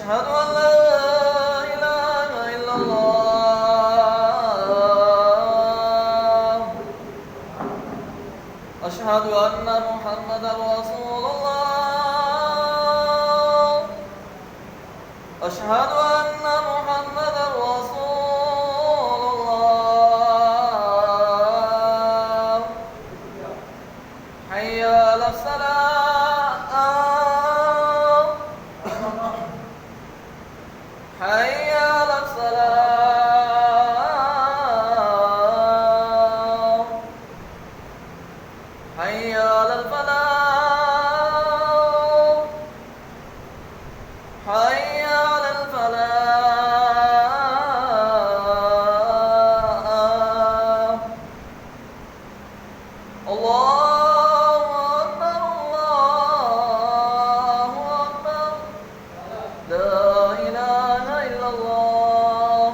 أشهد أن لا إله إلا الله. أشهد أن محمدا رسول الله. أشهد أن محمدا رسول الله. حي على الصلاة. حي على الصلاة. حي على الفلاح. حي على الفلاح. الله أكبر الله أكبر. لا إله إلا الله.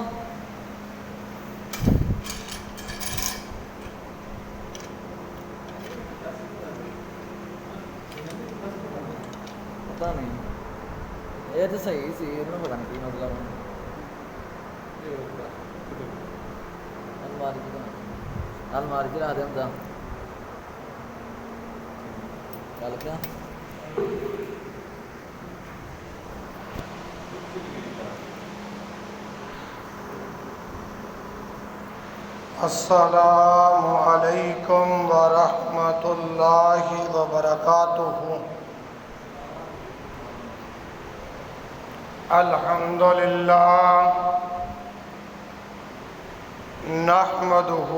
پتہ نہیں یہ تو صحیح سی انہوں پتہ نہیں کی مطلب الماری کی رہا دے ہم دا کیا لکھا السلام علیکم ورحمۃ اللہ وبرکاتہ۔ الحمد للہ نحمدہ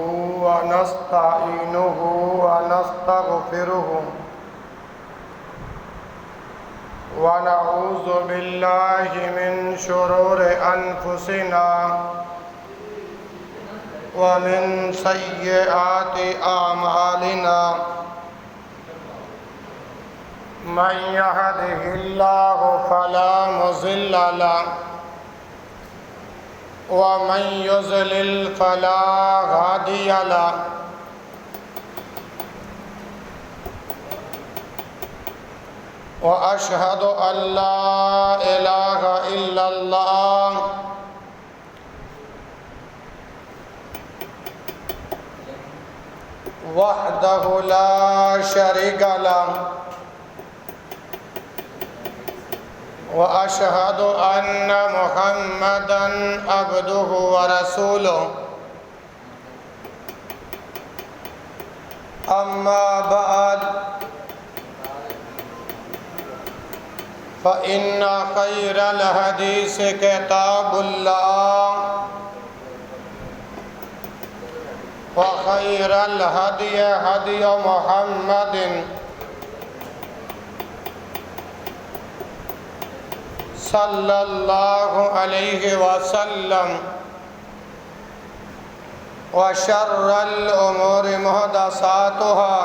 ونستعینہ ونستغفرہ ونعوذ باللہ من شرور انفسنا ومن سیئات اعمالنا من يهده الله فلا مضل له ومن يضلل فلا هادي له وأشهد أن لا إله إلا الله وحده لا شريك له وأشهد أن محمدًا عبده ورسوله أما بعد فإن خير الحديث كتاب الله وخير الهدي هدي محمد صلی اللہ علیہ وسلم وشر الامور محدثاتها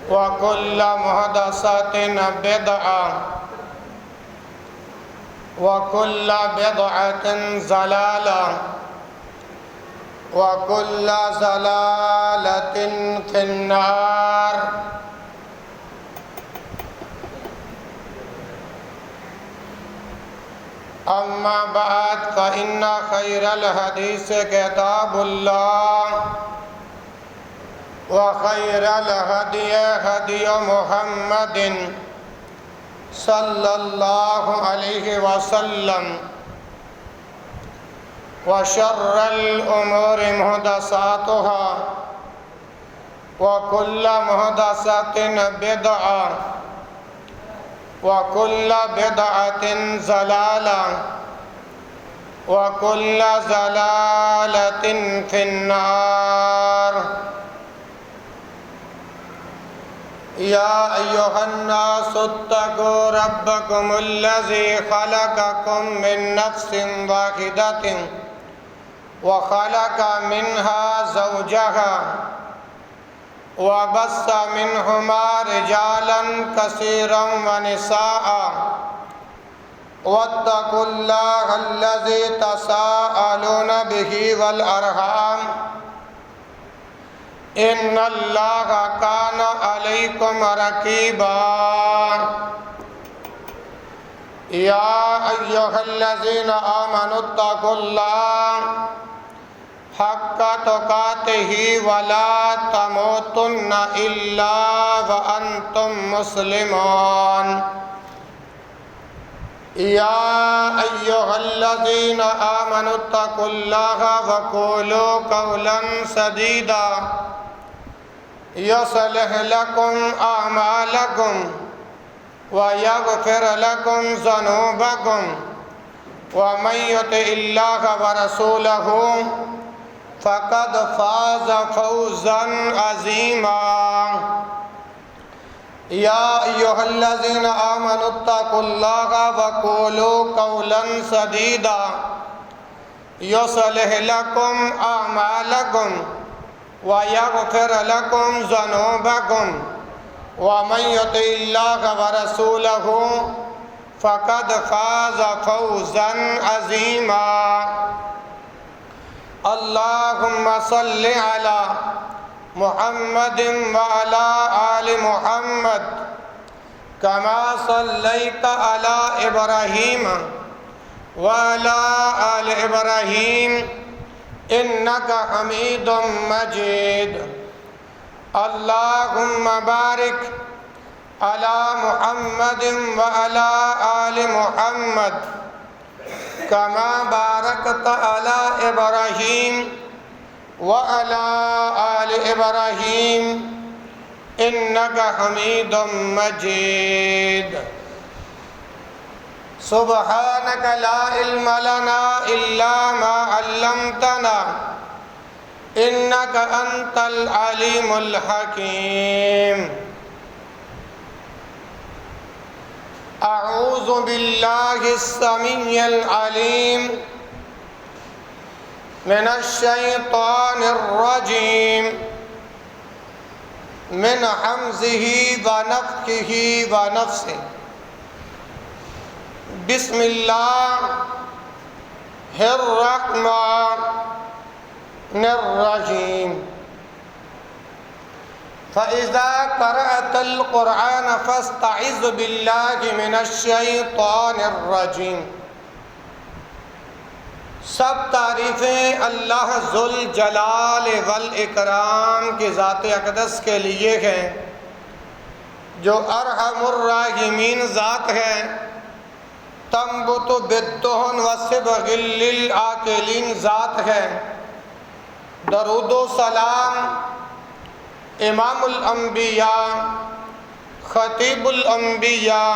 وكل محدثة بدعة وكل بدعة ضلالة وكل ضلالة في النار۔ اما بعد فإن خير الحديث كتاب الله وخير الهدي هدي محمد صلى الله عليه وسلم وشر الأمور محدثاتها وكل محدثة بدعة وكل بدعة ضلالة وكل ضلالة في النار۔ يا أيها الناس اتقوا ربكم الذي خلقكم من نفس واحدة وخلق منها زوجها وبث منهما رجالا كثيرا ونساء واتقوا الله الذي تساءلون به والأرحام إن الله كان عليكم رقيبا۔ يا أيها الذين آمنوا اتقوا الله حق تقاته ولا تموتن إلا وأنتم مسلمون يا أيها الذين آمنوا اتقوا الله وقولوا قولا سديدا يصلح لكم أعمالكم ويغفر لكم ذنوبكم ومن يطع الله ورسوله فقد فاز فوزا عظيما يا أيها الذين آمنوا اتقوا الله وقولوا قولا سديدا يصلح لكم أعمالكم ويغفر لكم ذنوبكم ومن يطع الله ورسوله فقد فاز فوزا عظيما اللهم صل على محمد وعلى آل محمد كما صليت على إبراهيم وعلى آل إبراهيم إنك حميد مجيد اللهم بارك على محمد وعلى آل محمد كما باركت على إبراهيم وعلى آل إبراهيم إنك حميد مجيد سبحانك لا علم لنا إلا ما علمتنا إنك أنت العليم الحكيم أعوذ بالله السميع العليم من الشيطان الرجيم من حمزه ونفخه ونفسه بسم الله الرحمن الرحيم فإذا قرأت القرآن فاستعذ بالله من الشیطان الرجیم۔ سب تعریفیں اللہ ذوالجلال والاکرام کی ذات اقدس کے لیے ہیں، جو ارحم الراحمین ذات ہے، تنبت بالدہن وصبغ للعاقلین ذات ہے۔ درود و سلام امام الانبیاء، خطیب الانبیاء،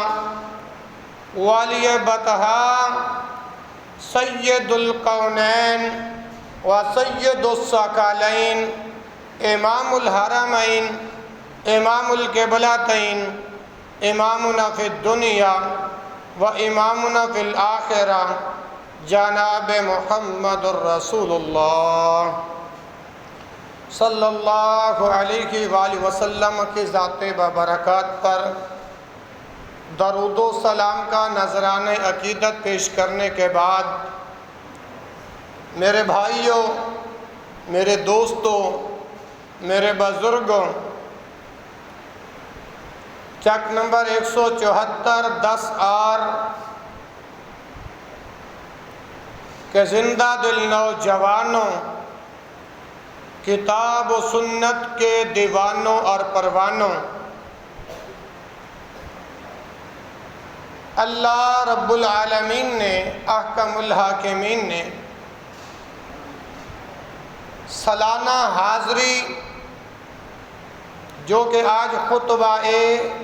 والی بطحا، سید القونین و سید الثقلین، امام الحرمین، امام القبلتین، امامنا فی الدنیا و امامنا فی الآخرہ، جناب محمد الرسول اللہ صلی اللہ علیہ وآلہ وسلم کی ذات ببرکات پر درود و سلام کا نذرانہ عقیدت پیش کرنے کے بعد، میرے بھائیوں، میرے دوستوں، میرے بزرگوں، چک نمبر 174 10 آر کہ زندہ دل نوجوانوں، کتاب و سنت کے دیوانوں اور پروانوں، اللہ رب العالمین نے، احکم الحاکمین نے سالانہ حاضری، جو کہ آج خطبہ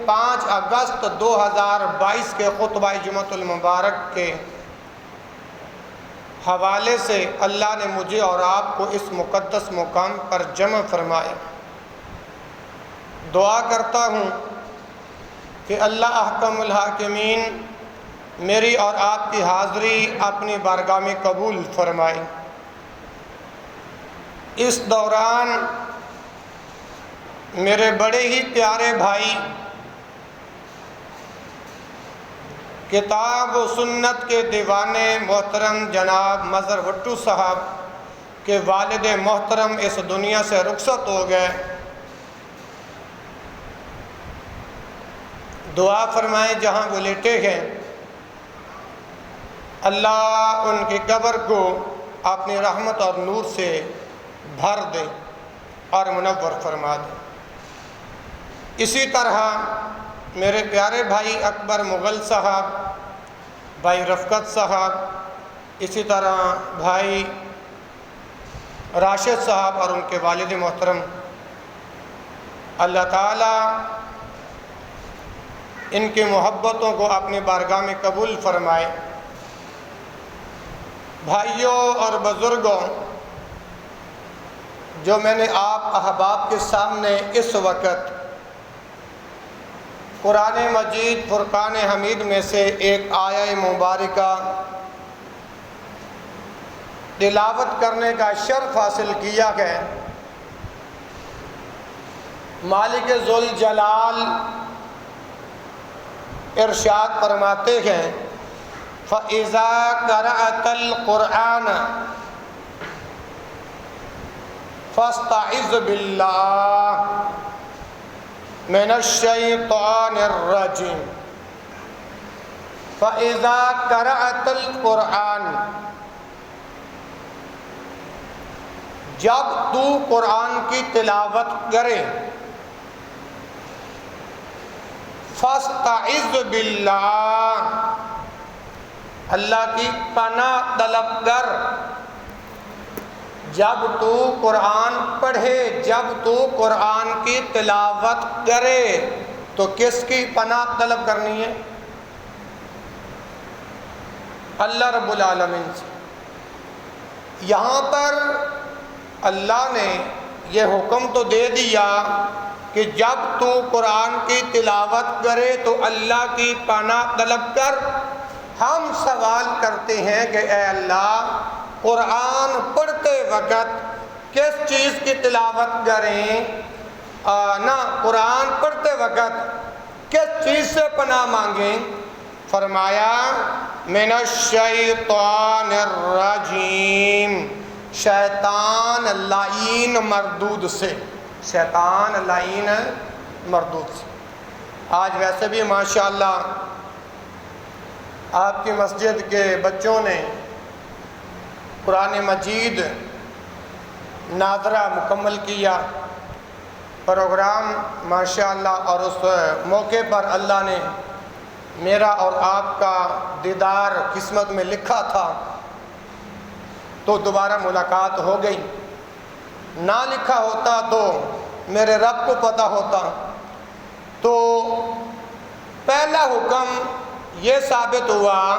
5 اگست 2022 کے خطبہ جمعۃ المبارک کے حوالے سے اللہ نے مجھے اور آپ کو اس مقدس مقام پر جمع فرمایا۔ دعا کرتا ہوں کہ اللہ احکم الحاکمین میری اور آپ کی حاضری اپنی بارگاہ میں قبول فرمائے۔ اس دوران میرے بڑے ہی پیارے بھائی، کتاب و سنت کے دیوانے محترم جناب مظہر بھٹو صاحب کے والد محترم اس دنیا سے رخصت ہو گئے۔ دعا فرمائیں جہاں وہ لیٹے ہیں اللہ ان کی قبر کو اپنی رحمت اور نور سے بھر دے اور منور فرما دے۔ اسی طرح میرے پیارے بھائی اکبر مغل صاحب، بھائی رفقت صاحب، اسی طرح بھائی راشد صاحب اور ان کے والد محترم، اللہ تعالیٰ ان کی محبتوں کو اپنی بارگاہ میں قبول فرمائے۔ بھائیوں اور بزرگوں، جو میں نے آپ احباب کے سامنے اس وقت قرآن مجید فرقان حمید میں سے ایک آیہ مبارکہ تلاوت کرنے کا شرف حاصل کیا ہے، مالک ذوالجلال ارشاد فرماتے ہیں فَإِذَا قَرَأْتَ الْقُرْآنَ فَاسْتَعِذْ بِاللَّهِ مِنَ الشَّيْطَانِ الرَّجِيمِ۔ فَإِذَا قَرَأْتَ الْقُرْآنَ، جب تو قرآن کی تلاوت کرے، فَاسْتَعِذْ بِاللَّهِ، اللہ کی پناہ طلب کر۔ جب تو قرآن پڑھے، جب تو قرآن کی تلاوت کرے تو کس کی پناہ طلب کرنی ہے؟ اللہ رب العالمین سے۔ یہاں پر اللہ نے یہ حکم تو دے دیا کہ جب تو قرآن کی تلاوت کرے تو اللہ کی پناہ طلب کر۔ ہم سوال کرتے ہیں کہ اے اللہ، قرآن پڑھتے وقت کس چیز کی تلاوت کریں؟ قرآن پڑھتے وقت کس چیز سے پناہ مانگیں؟ فرمایا من الشیطان الرجیم، شیطان لعین مردود سے، شیطان لعین مردود سے۔ آج ویسے بھی ماشاءاللہ آپ کی مسجد کے بچوں نے قرآن مجید ناظرہ مکمل کیا، پروگرام ماشاءاللہ، اور اس موقع پر اللہ نے میرا اور آپ کا دیدار قسمت میں لکھا تھا تو دوبارہ ملاقات ہو گئی۔ نہ لکھا ہوتا تو میرے رب کو پتہ ہوتا۔ تو پہلا حکم یہ ثابت ہوا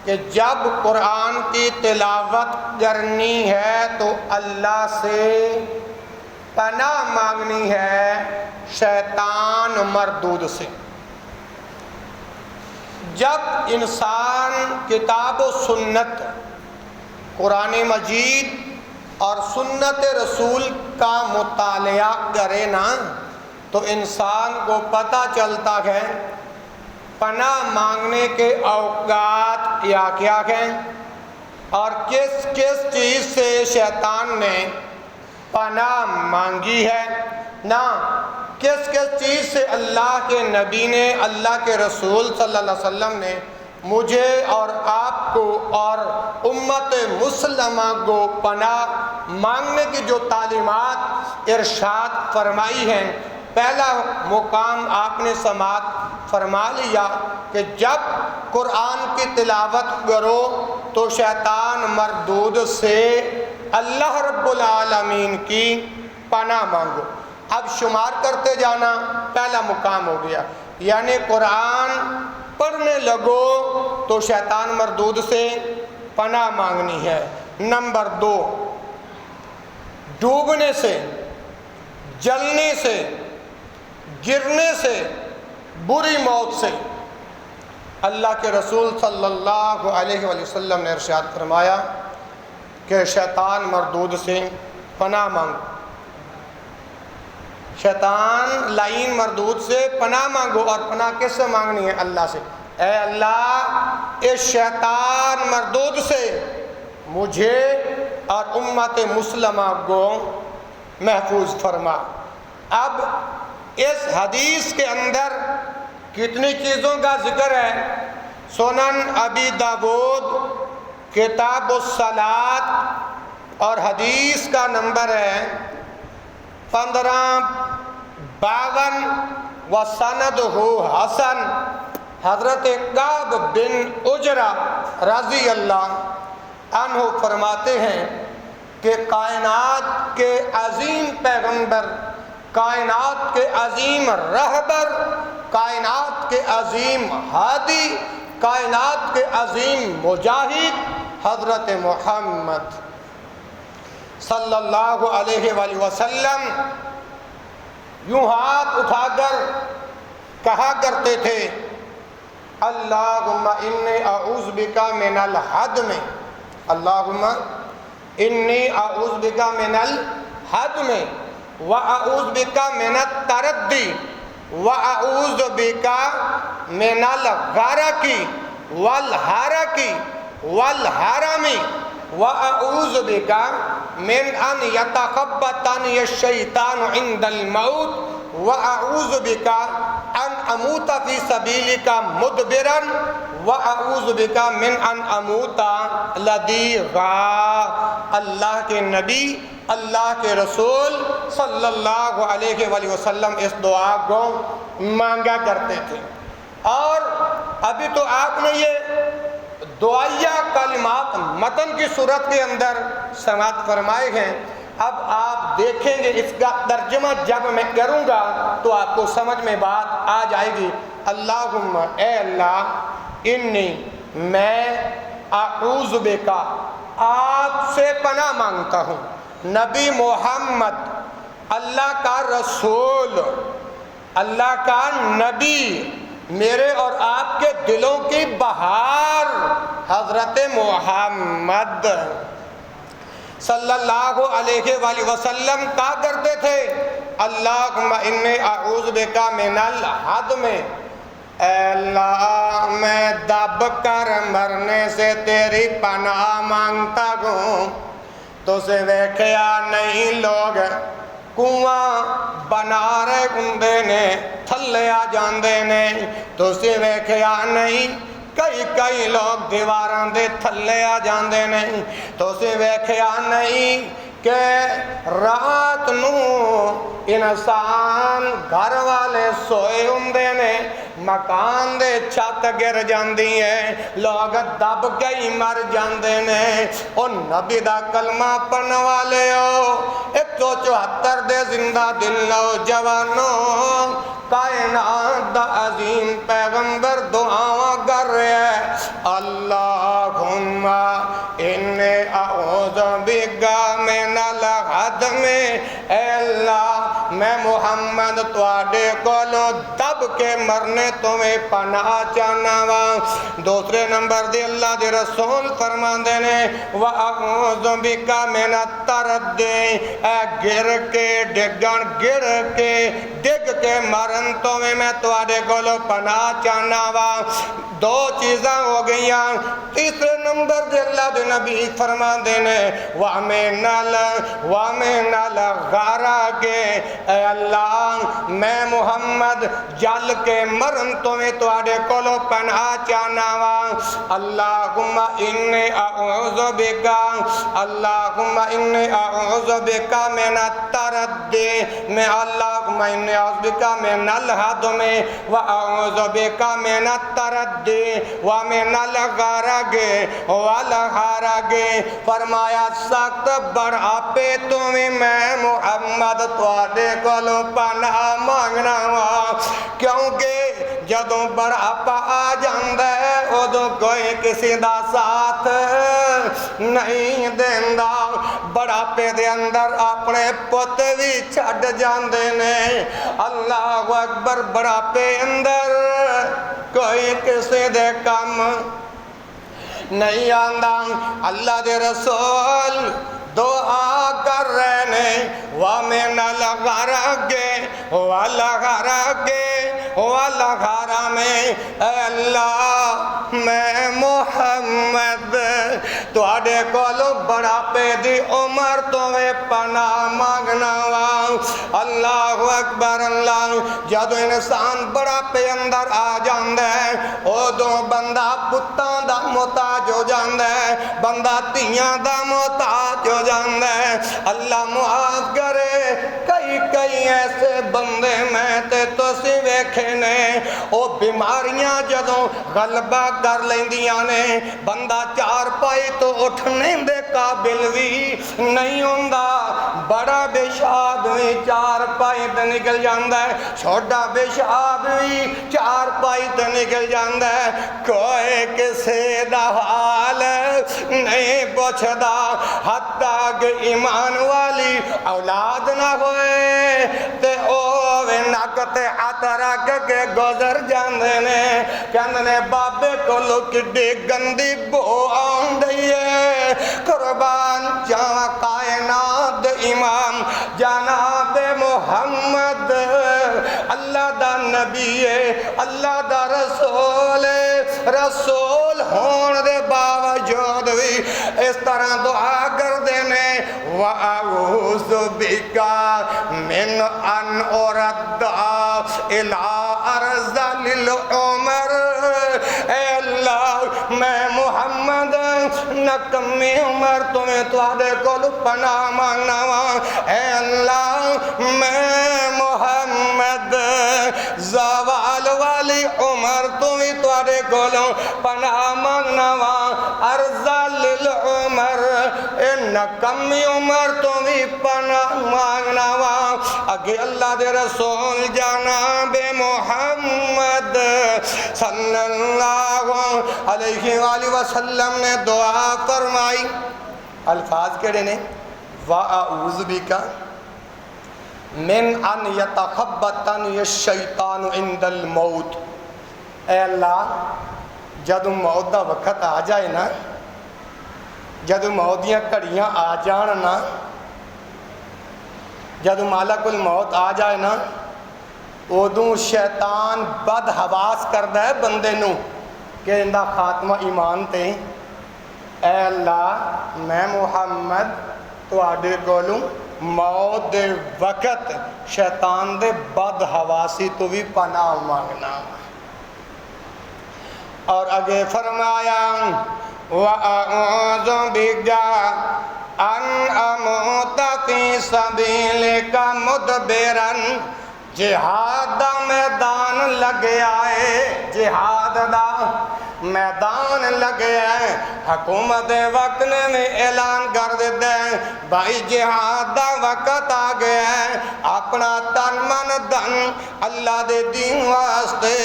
کہ جب قرآن کی تلاوت کرنی ہے تو اللہ سے پناہ مانگنی ہے شیطان مردود سے۔ جب انسان کتاب و سنت، قرآن مجید اور سنت رسول کا مطالعہ کرے نا تو انسان کو پتہ چلتا ہے پناہ مانگنے کے اوقات کیا کیا ہیں اور کس کس چیز سے شیطان نے پناہ مانگی ہے، نہ کس کس چیز سے اللہ کے نبی نے، اللہ کے رسول صلی اللہ علیہ وسلم نے مجھے اور آپ کو اور امت مسلمہ کو پناہ مانگنے کی جو تعلیمات ارشاد فرمائی ہیں۔ پہلا مقام آپ نے سماعت فرما لیا کہ جب قرآن کی تلاوت کرو تو شیطان مردود سے اللہ رب العالمین کی پناہ مانگو۔ اب شمار کرتے جانا، پہلا مقام ہو گیا، یعنی قرآن پڑھنے لگو تو شیطان مردود سے پناہ مانگنی ہے۔ نمبر 2، ڈوبنے سے، جلنے سے، گرنے سے، بری موت سے۔ اللہ کے رسول صلی اللہ علیہ وآلہ وسلم نے ارشاد فرمایا کہ شیطان مردود سے پناہ مانگو، شیطان لعین مردود سے پناہ مانگو۔ اور پناہ کس سے مانگنی ہے؟ اللہ سے۔ اے اللہ، اس شیطان مردود سے مجھے اور امت مسلمہ کو محفوظ فرما۔ اب اس حدیث کے اندر کتنی چیزوں کا ذکر ہے؟ سنن ابی داود کتاب الصلاۃ اور حدیث کا نمبر ہے 1552 وسندہ حسن۔ حضرت کعب بن عجرہ رضی اللہ عنہ فرماتے ہیں کہ کائنات کے عظیم پیغمبر، کائنات کے عظیم رہبر، کائنات کے عظیم ہادی، کائنات کے عظیم مجاہد حضرت محمد صلی اللہ علیہ وآلہ وسلم یوں ہاتھ اٹھا کر کہا کرتے تھے اللہم انی اعوذ بک من الہدم، اللہم انی اعوذ بک من الہدم واعوذ بک من التردی واعوذ بک من الغرق والحرق والحرم واعوذ بک من ان یتخبطنی الشیطان عند الموت واعوذ بک ان اموت فی سبیلک مدبرا واعوذ بک من ان اموت لدیغا۔ اللہ کے نبی، اللہ کے رسول صلی اللہ علیہ وآلہ وسلم اس دعا کو مانگا کرتے تھے۔ اور ابھی تو آپ نے یہ دعائیہ کلمات متن کی صورت کے اندر سماعت فرمائے ہیں، اب آپ دیکھیں گے اس کا ترجمہ جب میں کروں گا تو آپ کو سمجھ میں بات آ جائے گی۔ اللہم اے اللہ، انی میں اعوذ بک آپ سے پناہ مانگتا ہوں، نبی محمد اللہ کا رسول، اللہ کا نبی، میرے اور آپ کے دلوں کی بہار حضرت محمد صلی اللہ علیہ وآلہ وسلم کہا کرتے تھے اللہم انی اعوذ بک من الہدم، اے اللہ میں دب کر مرنے سے تیری پناہ مانگتا ہوں۔ تو سے ویکھیا نہیں لوگ کنواں بنا رہے ہندے نے تھلے آ جاندے نے، تو سے ویکھیا نہیں کئی لوگ دیواراں دے تھلے آ جاندے نے، تو سے ویکھیا نہیں کہ رات نو انسان گھر والے سوئے ہوندے نے، مکان دے چھت گر جاندی ہے، لوگ دب کے ہی مر جاندے نے۔ او نبی دا کلمہ پڑھنے والے ہو، 174 دے زندہ دل نوجوانوں، کائنات دا عظیم پیغمبر دعاواں کر رہے ہیں اللہم انی اعوذ بک من الہدم، اے اللہ میں محمد تواڈے کولوں دب کے مرنے تمہیں پناہ چاہنا وا۔ دوسرے نمبر دے اللہ دے رسول فرماندے نے وَأَعُوذُ بِكَ مِنَ التَّرَدِّ، اے گر کے ڈگن گر کے ڈگ کے مرن تمہیں میں تواڈے کولوں پناہ چاہنا وا۔ دو چیزاں ہو گئیاں۔ تیسرے نمبر دے اللہ دے نبی فرماندے نے وَمِنَ الْغَرَقِ، اے اللہ میں محمد جل کے مرن تمہیں تواڈے کولوں پناہ چاہنا وا۔ اللہم انی اعوذ بک، اللہم انی اعوذ بک من التردد، میں اللہم انی اعوذ بک من الہدم واعوذ بک من التردد ومن الغرق والحرق۔ فرمایا سخت بڑھاپے تمہیں میں محمد تواڈے کولوں پناہ مانگنا وا، کیونکہ جدوں بڑھاپا آ جاندا ہے ادوں کوئی کسی دا ساتھ نہیں دیندا۔ بڑھاپے دے اندر اپنے پت بھی چھڈ جاندے نے۔ اللہ اکبر، بڑھاپے اندر کوئی کسی دے کم نہیں آندا۔ اللہ دے رسول دعا کر رہے نے وَمِنَ الْغَرَقِ وَالْغَرَقِ والا گھارا میں اے اللہ میں محمد تواڈے کولو بڑا پے دی عمر توے پناہ مانگنا وا اللہ اکبر اللہ جدو انسان بڑا پے اندر آ جاندا ہے ادوں بندہ پتاں دا محتاج ہو جاندا ہے بندہ تیاں دا محتاج ہو جاندا ہے اللہ معاف کرے کئی ایسے بندے میں تے تسی ویکھے نے او بیماریاں جدوں غلبہ کر لیندیاں نے بندہ چار پائی تو اٹھنے دے قابل بھی نہیں ہوندا بڑا پیشاب بھی چار پائی تے نکل جاندا ہے چھوٹا پیشاب بھی چار پائی تے نکل جاندا ہے کوئی کسے دا حال نہیں پوچھدا حتیٰ کہ ایمان والی اولاد نہ ہوئے تے اوے نک تے ہاتھ رکھ کے گزر جاندے نے کہندے نے بابے کولو کڈی گندی بو آندی ہے قربان جاواں کائنات امام جناب محمد اللہ دا نبی ہے اللہ دا رسول ہے رسول ہون دے باوجود بھی اس طرح دعا کر دینے وَأَعُوذُ بِكَ مِنْ أَنْ أُرَدَّ إِلَىٰ أَرْذَلِ الْعُمَرِ اے اللہ میں محمد نکمی عمر تمہیں تواڈے کول پناہ مانگنا وا اے اللہ میں محمد زوال والی عمر تمہیں تواڈے کول پناہ مانگنا وا ارذل العمر اے نکمی عمر تمہیں پناہ مانگنا وا اگے اللہ دے رسول جناب محمد صلی اللہ علیہ وآلہ وسلم نے دعا فرمائی الفاظ کہڑے نے وَأَعُوذُ بِكَ مِنْ أَنْ يَتَخَبَّطَنِيَ الشَّيْطَانُ عِنْدَ الْمَوْتِ اے اللہ جدو موت دا وقت آ جائے نا جدو موت دیاں گھڑیاں آ جان نا جدو مالک الموت آ جائے نا ادوں شیطان بد حواس کردا ہے بندے نو کہ اندا خاتمہ ایمان تے اے اللہ میں محمد تواڈے کولوں موت دے وقت شیطان دے بد حواسی تو بھی پناہ مانگنا اور آگے فرمایا وَأَعُوذُ بِكَ أَنْ أَمُوتَ فِي سَبِيلِكَ مُدْبِرًا جہاد دا میدان لگے آئے جہاد دا میدان لگے آئے حکومت وقت نے میں اعلان کر دیتے ہیں بھائی جہاد دا وقت آ گیا ہے اپنا تن من دن اللہ دے دین واسطے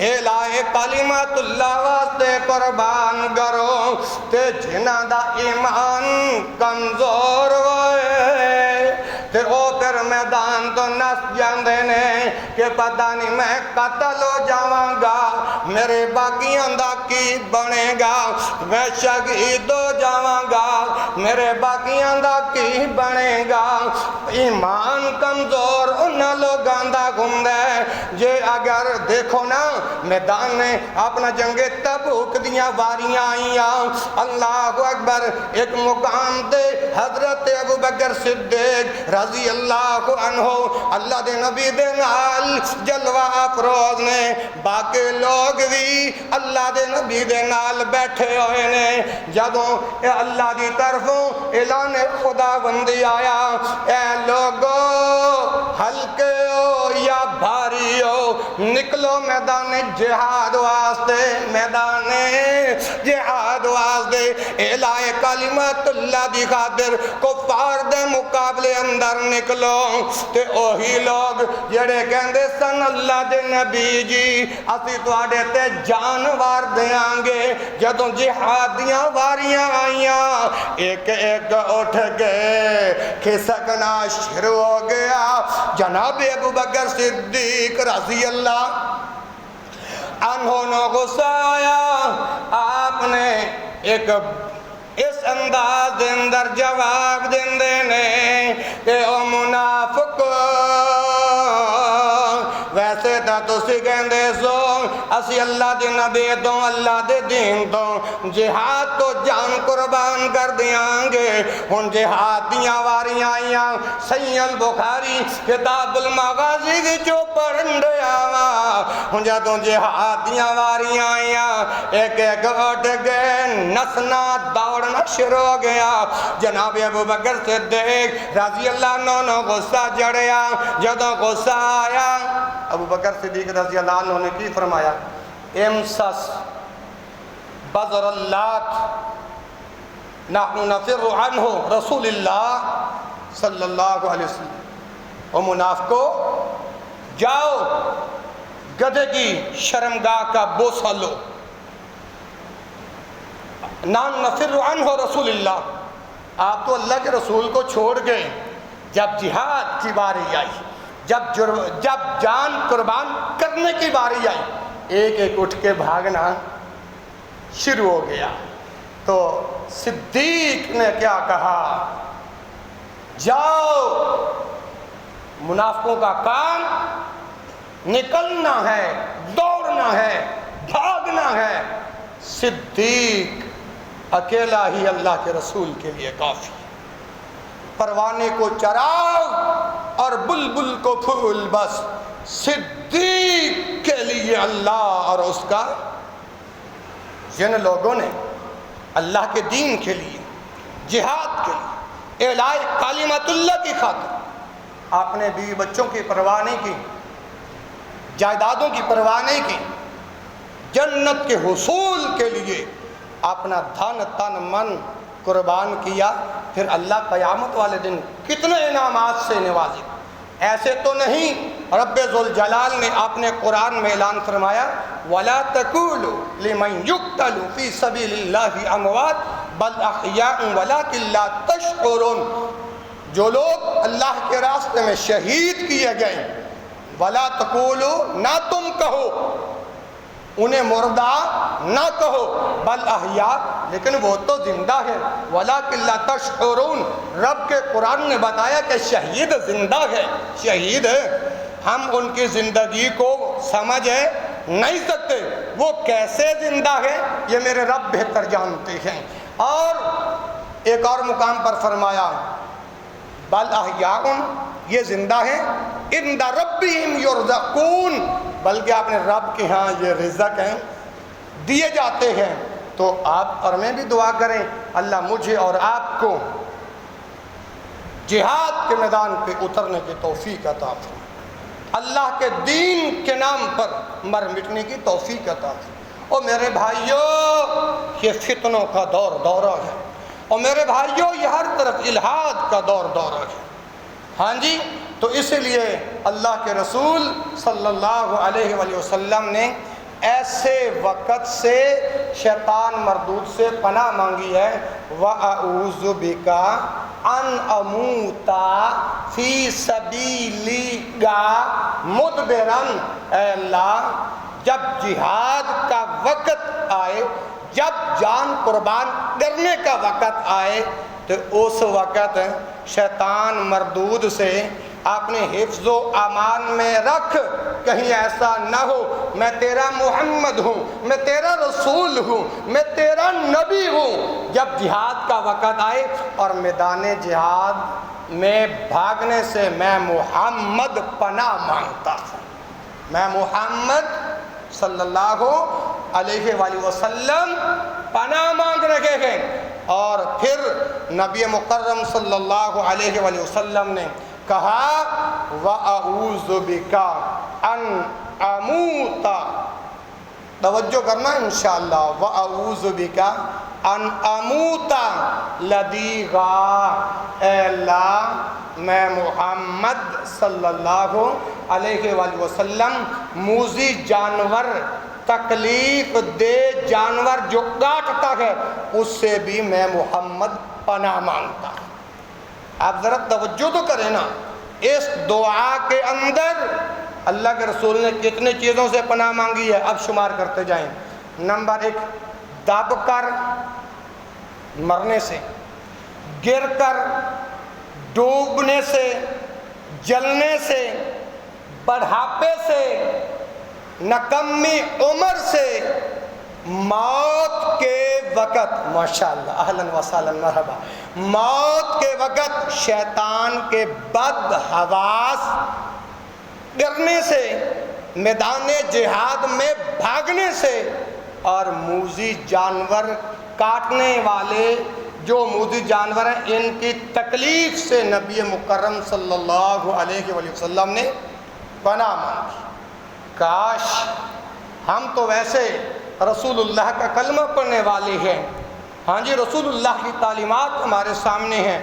الہ کلمت اللہ واسطے قربان کرو تے جنہ دا ایمان کمزور ہوئے تے او پھر میدان تو نس جاندے نے کہ پتہ نہیں میں قتل ہو جاواں گا میرے باقیاں دا کی بنے گا میں شہید ہو جاواں گا میرے باقیاں دا کی بنے گا ایمان کمزور انہاں لوگاں دا گھومدا ہے جے اگر دیکھو نا میدان نے اپنا جنگ تبوک دیاں واریاں آئیاں اللہ اکبر ایک مقام تے حضرت ابو بکر صدیق رضی اللہ عنہ اللہ دے نبی دے نال جلوہ افروز نے باقی لوگ بھی اللہ دے نبی دے نال بیٹھے ہوئے نے جدوں اللہ دی طرفوں اعلان خدا بندی آیا اے لوگو ہلکے ہو یا بھاری ہو نکلو میدان جہاد واسطے میدان جہاد واسطے الہ کلمت اللہ دی خاطر کفار دے مقابلے اندر نکلو تے اوہی لوگ جڑے کہندے سن اللہ دے نبی جی اسی تواڈے تے جانوار دیاں گے جدوں جہاد دیاں واریاں آئیاں ایک ایک اٹھ گئے کھسکنا شروع ہو گیا جناب ابو بکر صدیق رضی اللہ عنہ نو غصہ آیا آپ نے ایک اس انداز دے اندر جواب دیندے نے کہ او منافق ویسے تو تسی کہندے سو اسی اللہ دے نبی تو اللہ دے دین تو جہاد تو جان قربان کر دیاں گے. ہن جہاد دیاں واریاں آئیاں صحیح البخاری کتاب المغازی وچوں پڑھن دیا وا. ہن جدوں جہاد دیاں واریاں آئیاں ایک ایک اٹھ گئے نسنا دوڑنا شروع ہو گیا. جناب ابو بکر صدیق رضی اللہ عنہ نے غصہ چڑھیا. جدوں غصہ آیا ابو بکر صدیق رضی اللہ عنہ نے کی فرمایا امسس بذر اللات نحن نفر عنہ رسول اللہ صلی اللہ علیہ وسلم. او منافقو جاؤ گدھے کی شرمگاہ کا بوسہ لو. نحن نفر عنہ رسول اللہ. آپ تو اللہ کے رسول کو چھوڑ گئے. جب جہاد کی باری آئی جب جان قربان کرنے کی باری آئی ایک ایک اٹھ کے بھاگنا شروع ہو گیا. تو صدیق نے کیا کہا جاؤ منافقوں کا کام نکلنا ہے دوڑنا ہے بھاگنا ہے. صدیق اکیلا ہی اللہ کے رسول کے لیے کافی. پروانے کو چراغ اور بلبل کو پھول بس. صدیق کے لیے اللہ اور اس کا. جن لوگوں نے اللہ کے دین کے لیے جہاد کے لیے اعلاء کلمت اللہ کی خاطر اپنے بیوی بچوں کی پرواہ نہیں کی جائیدادوں کی پرواہ نہیں کی جنت کے حصول کے لیے اپنا دھن تن من قربان کیا پھر اللہ قیامت والے دن کتنے انعامات سے نوازے. ایسے تو نہیں. رب ذوالجلال نے اپنے قرآن میں اعلان فرمایا وَلَا تَقُولُوا لِمَنْ يُقْتَلُ فِي سَبِيلِ اللَّهِ أَمْوَاتٌ بَلْ أَحْيَاءٌ وَلَكِنْ لَا تَشْعُرُونَ. جو لوگ اللہ کے راستے میں شہید کیے گئے وَلَا تَقُولُوا نہ تم کہو انہیں مردہ نہ کہو بل احیاء لیکن وہ تو زندہ ہے. وَلَكِنْ لَا تَشْعُرُونَ. رب کے قرآن نے بتایا کہ شہید زندہ ہے. شہید ہے. ہم ان کی زندگی کو سمجھ نہیں سکتے. وہ کیسے زندہ ہے یہ میرے رب بہتر جانتے ہیں. اور ایک اور مقام پر فرمایا بل احیاء یہ زندہ ہیں عند ربہم یرزقون بلکہ اپنے رب کے ہاں یہ رزق ہیں دیے جاتے ہیں. تو آپ اور میں بھی دعا کریں اللہ مجھے اور آپ کو جہاد کے میدان پہ اترنے کی توفیق عطا فرمائے. اللہ کے دین کے نام پر مر مٹنے کی توفیق عطا فرمائے. اور میرے بھائیوں یہ فتنوں کا دورہ ہے. اور میرے بھائیوں یہ ہر طرف الہاد کا دورہ ہے. ہاں جی. تو اس لیے اللہ کے رسول صلی اللہ علیہ وآلہ وسلم نے ایسے وقت سے شیطان مردود سے پناہ مانگی ہے وَأَعُوذُ بِكَ أَنْ أَمُوتَ فِي سَبِيلِكَ مُدْبِرًا. اے اللہ جب جہاد کا وقت آئے جب جان قربان کرنے کا وقت آئے تو اس وقت شیطان مردود سے اپنے حفظ و امان میں رکھ کہیں ایسا نہ ہو میں تیرا محمد ہوں میں تیرا رسول ہوں میں تیرا نبی ہوں. جب جہاد کا وقت آئے اور میدان جہاد میں بھاگنے سے میں محمد پناہ مانگتا ہوں. میں محمد صلی اللہ علیہ وآلہ وسلم پناہ مانگ رہے ہیں. اور پھر نبی مکرم صلی اللہ علیہ وآلہ وسلم نے کہا وَأَعُوذُ بِكَ أَنْ أَمُوتَ. توجہ کرنا انشاءاللہ. وَأَعُوذُ بِكَ أَنْ أَمُوتَ لَدِيغًا. اے اللہ میں محمد صلی اللہ علیہ وآلہ وسلم موذی جانور تکلیف دے جانور جو کاٹتا ہے اس سے بھی میں محمد پناہ مانگتا ہوں. آپ ذرا توجہ تو کریں نا. اس دعا کے اندر اللہ کے رسول نے کتنے چیزوں سے پناہ مانگی ہے اب شمار کرتے جائیں. نمبر 1 دب کر مرنے سے, گر کر ڈوبنے سے, جلنے سے, بڑھاپے سے, نہ کمی عمر سے موت کے وقت، ماشاءاللہ اہلاً وسہلاً مرحبا، موت کے وقت شیطان کے بد حواس گرنے سے، میدان جہاد میں بھاگنے سے، اور موذی جانور کاٹنے والے جو موذی جانور ہیں ان کی تکلیف سے نبی مکرم صلی اللہ علیہ وآلہ وسلم نے پناہ مانگی۔ کاش ہم تو ویسے رسول اللہ کا کلمہ پڑھنے والے ہیں، ہاں جی، رسول اللہ کی تعلیمات ہمارے سامنے ہیں،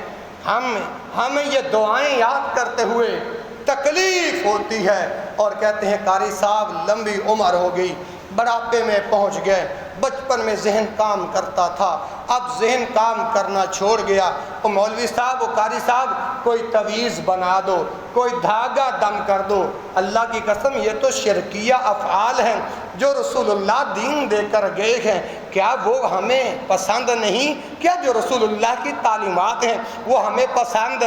ہمیں یہ دعائیں یاد کرتے ہوئے تکلیف ہوتی ہے اور کہتے ہیں قاری صاحب لمبی عمر ہو گئی، بڑھاپے میں پہنچ گئے، بچپن میں ذہن کام کرتا تھا، اب ذہن کام کرنا چھوڑ گیا، وہ مولوی صاحب، وہ قاری صاحب کوئی تعویذ بنا دو، کوئی دھاگا دم کر دو۔ اللہ کی قسم یہ تو شرکیہ افعال ہیں جو رسول اللہ دین دے کر گئے ہیں، کیا وہ ہمیں پسند نہیں؟ کیا جو رسول اللہ کی تعلیمات ہیں وہ ہمیں پسند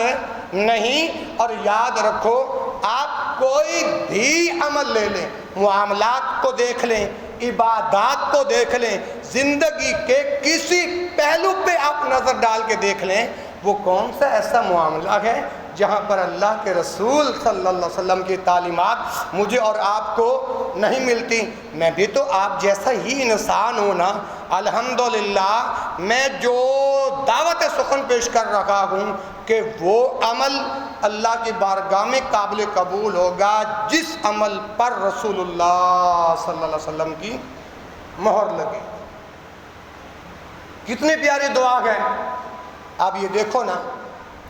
نہیں؟ اور یاد رکھو، آپ کوئی بھی عمل لے لیں، معاملات کو دیکھ لیں، عبادات کو دیکھ لیں، زندگی کے کسی پہلو پہ آپ نظر ڈال کے دیکھ لیں، وہ کون سا ایسا معاملہ ہے جہاں پر اللہ کے رسول صلی اللہ علیہ وسلم کی تعلیمات مجھے اور آپ کو نہیں ملتی؟ میں بھی تو آپ جیسا ہی انسان ہوں نا۔ الحمدللہ میں جو دعوت سخن پیش کر رہا ہوں کہ وہ عمل اللہ کی بارگاہ میں قابل قبول ہوگا جس عمل پر رسول اللہ صلی اللہ علیہ وسلم کی مہر لگے۔ کتنی پیاری دعا ہے۔ اب یہ دیکھو نا،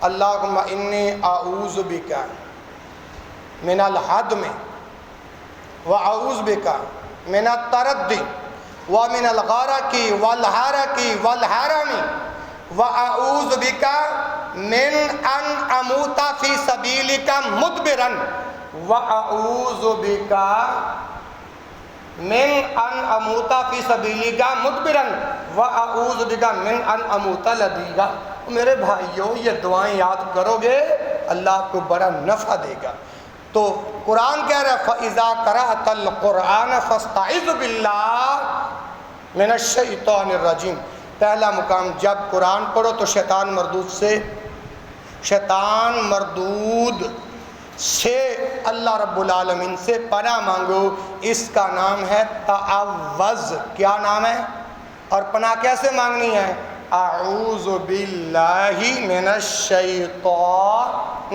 اللہم انی اعوذ بک من الحدم واعوذ بک من التردی ومن الغرق والحرق والحرم واعوذ بک من ان اموت فی سبیلک مدبرا واعوذ بک من ان اموت فی سبیلک مدبرا واعوذ بک من ان اموت لدیغا۔ میرے بھائیوں، یہ دعائیں یاد کرو گے اللہ آپ کو بڑا نفع دے گا۔ تو قرآن کہہ رہا ہے فَإِذَا قَرَأْتَ الْقُرْآنَ فَاسْتَعِذْ بِاللَّهِ مِنَ الشَّيْطَانِ الرَّجِيمِ۔ پہلا مقام، جب قرآن پڑھو تو شیطان مردود سے اللہ رب العالمین سے پناہ مانگو۔ اس کا نام ہے تعوذ۔ کیا نام ہے؟ اور پناہ کیسے مانگنی ہے؟ اعوذ باللہ من الشیطان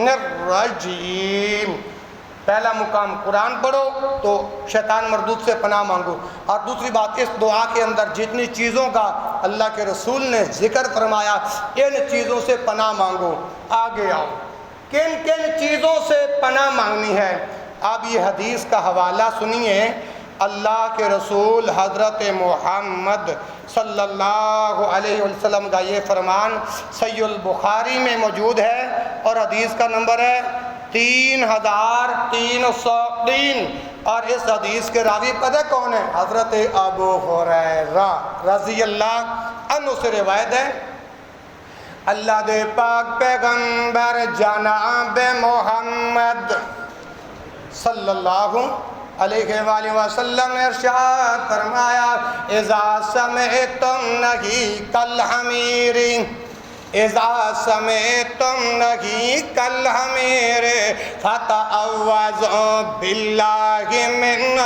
الرجیم۔ پہلا مقام قرآن پڑھو تو شیطان مردود سے پناہ مانگو۔ اور دوسری بات، اس دعا کے اندر جتنی چیزوں کا اللہ کے رسول نے ذکر فرمایا ان چیزوں سے پناہ مانگو۔ آگے آؤ، کن کن چیزوں سے پناہ مانگنی ہے؟ اب یہ حدیث کا حوالہ سنیے۔ اللہ کے رسول حضرت محمد صلی اللہ علیہ وسلم کا یہ فرمان صحیح البخاری میں موجود ہے اور حدیث کا نمبر ہے 3303۔ اور اس حدیث کے راوی پتہ کون ہے؟ حضرت ابو ہریرہ رضی اللہ عنہ سے روایت ہے، اللہ دے پاک پیغمبر جناب محمد صلی اللہ علیہ وآلہ وسلم نے ارشاد فرمایا اذا سمعتم نہیق الحمیر، اذا سمعتم نہیق الحمیر فتعوذوا باللہ منہ،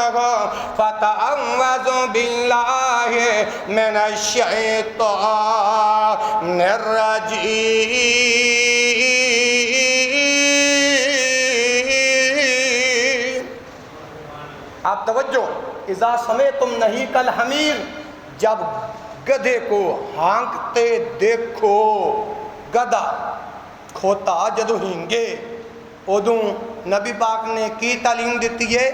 فتعوذوا باللہ من الشیطان الرجیم۔ آپ توجہ، اذا سمعتم نہیق الحمیر، جب گدھے کو ہانکتے دیکھو، گدھا کھوتا جدو ہینگے ادوں نبی پاک نے کی تعلیم دیتی ہے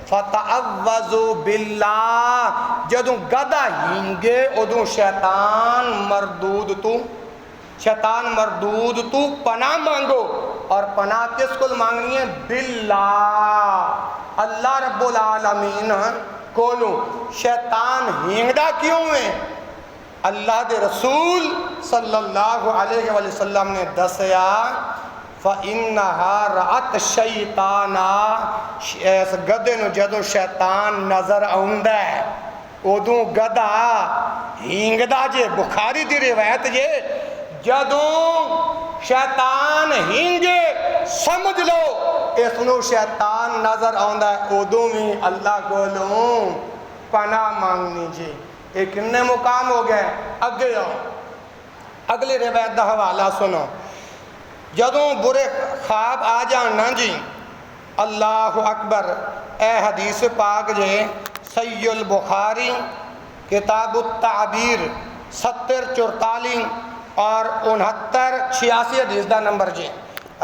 فتعوذوا باللہ، جدو گدھا ہینگے ادوں شیطان مردود تو پناہ مانگو۔ اور پناہ کس کو مانگنی ہے؟ باللہ، اللہ رب العالمین کولوں۔ شیطان ہینگڑا کیوں ہے؟ اللہ دے رسول صلی اللہ علیہ وآلہ وسلم نے دسیا فَإِنَّهَا رَأَتْ شَيْطَانَا اس گدے نو جدوں شیطان نظر آوندا ہے ادوں گدا ہینگدا جے بخاری دی روایت جے جدوں شیطان ہینگے سمجھ لو اس نو شیطان نظر آوندا ہے ادوں بھی اللہ کولوں پناہ مانگنی جی یہ کنے مقام ہو گئے اگے آؤ اگلی روایت دا حوالہ سنو جدوں برے خواب آ جانا جی اللہ اکبر اے حدیث پاک جے صحیح البخاری کتاب التعبیر 70-44 اور 69-86 حدیث دا نمبر جی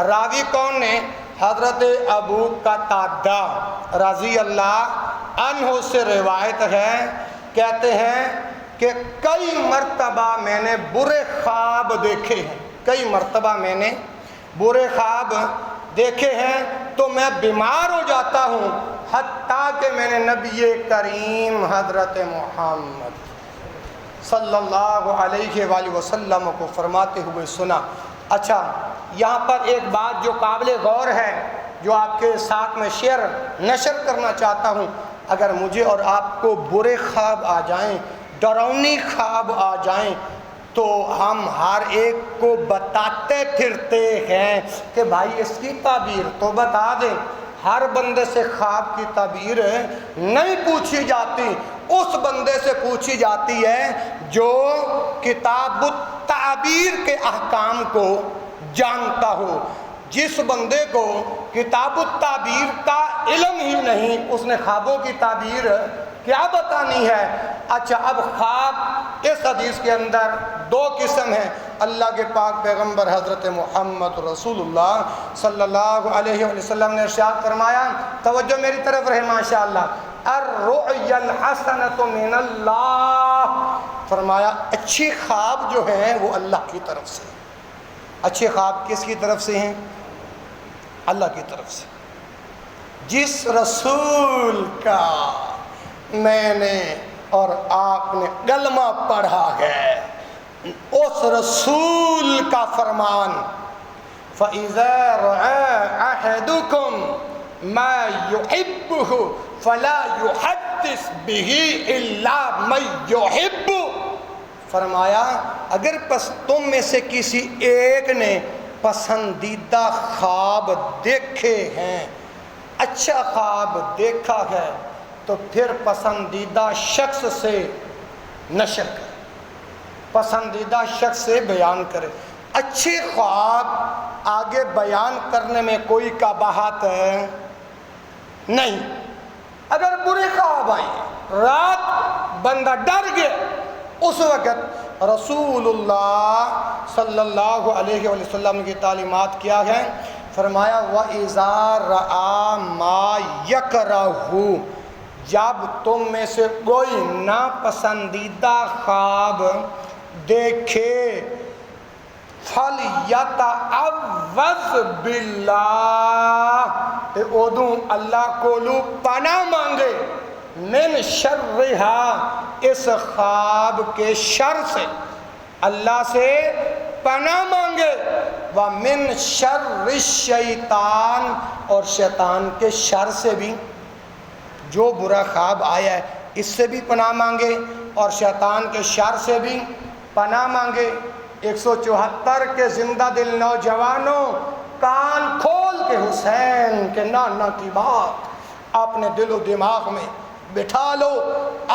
راوی کون نے حضرت ابو قتادہ رضی اللہ عنہ سے روایت ہے کہتے ہیں کہ کئی مرتبہ میں نے برے خواب دیکھے ہیں کئی مرتبہ میں نے برے خواب دیکھے ہیں تو میں بیمار ہو جاتا ہوں حتیٰ کہ میں نے نبی کریم حضرت محمد صلی اللہ علیہ وآلہ وسلم کو فرماتے ہوئے سنا۔ اچھا یہاں پر ایک بات جو قابل غور ہے جو آپ کے ساتھ میں نشر کرنا چاہتا ہوں، اگر مجھے اور آپ کو برے خواب آ جائیں ڈراؤنی خواب آ جائیں تو ہم ہر ایک کو بتاتے پھرتے ہیں کہ بھائی اس کی تعبیر تو بتا دیں۔ ہر بندے سے خواب کی تعبیر نہیں پوچھی جاتی، اس بندے سے پوچھی جاتی ہے جو کتاب التعبیر کے احکام کو جانتا ہو۔ جس بندے کو کتاب التعبیر کا علم ہی نہیں اس نے خوابوں کی تعبیر کیا بتانی ہے۔ اچھا اب خواب اس حدیث کے اندر دو قسم ہیں۔ اللہ کے پاک پیغمبر حضرت محمد رسول اللہ صلی اللہ علیہ وسلم نے ارشاد فرمایا، توجہ میری طرف رہے ماشاءاللہ، الرؤیا الحسنۃ من اللہ، فرمایا اچھے خواب جو ہیں وہ اللہ کی طرف سے۔ اچھے خواب کس کی طرف سے ہیں؟ اللہ کی طرف سے۔ جس رسول کا میں نے اور آپ نے کلمہ پڑھا ہے اس رسول کا فرمان، فَإِذَا رَأَىٰ أَحَدُكُمْ مَا يُحِبُّهُ فَلَا يُحَدِّثْ بِهِ إِلَّا مَن يُحِبُّ، فرمایا اگر پس تم میں سے کسی ایک نے پسندیدہ خواب دیکھے ہیں، اچھا خواب دیکھا ہے تو پھر پسندیدہ شخص سے نشر کرے، پسندیدہ شخص سے بیان کرے۔ اچھے خواب آگے بیان کرنے میں کوئی قباحت نہیں۔ اگر برے خواب آئے رات بندہ ڈر گیا، اس وقت رسول اللہ صلی اللہ علیہ وسلم کی تعلیمات کیا ہے؟ فرمایا وَإِذَا رَآ مَا يَكْرَهُ، جب تم میں سے کوئی ناپسندیدہ خواب دیکھے فَلْيَتَعَوَّذْ بِاللَّهِ، ادوں اللہ کو پناہ مانگے، من شرہا، اس خواب کے شر سے اللہ سے پناہ مانگے، وَمِن شَرِّ الشَّيْطَانِ، اور شیطان کے شر سے بھی۔ جو برا خواب آیا ہے اس سے بھی پناہ مانگے اور شیطان کے شر سے بھی پناہ مانگے۔ 174 کے زندہ دل نوجوانوں کان کھول کے حسین کے نانا کی بات اپنے دل و دماغ میں بٹھا لو۔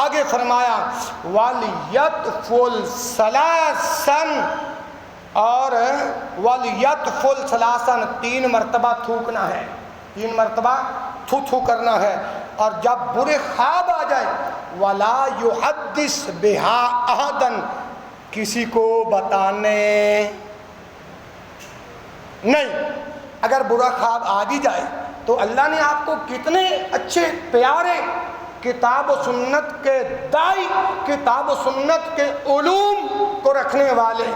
آگے فرمایا وَلْيَطْفُلْ ثَلَاثًا، اور وَلْيَطْفُلْ ثَلَاثًا 3 مرتبہ تھوکنا ہے، 3 مرتبہ تھو کرنا ہے۔ اور جب برے خواب آ جائے وَلَا يُحَدِّثْ بِهَا أَحَدًا، کسی کو بتانے نہیں۔ اگر برا خواب آ بھی جائے تو اللہ نے آپ کو کتنے اچھے پیارے کتاب و سنت کے دائی، کتاب و سنت کے علوم کو رکھنے والے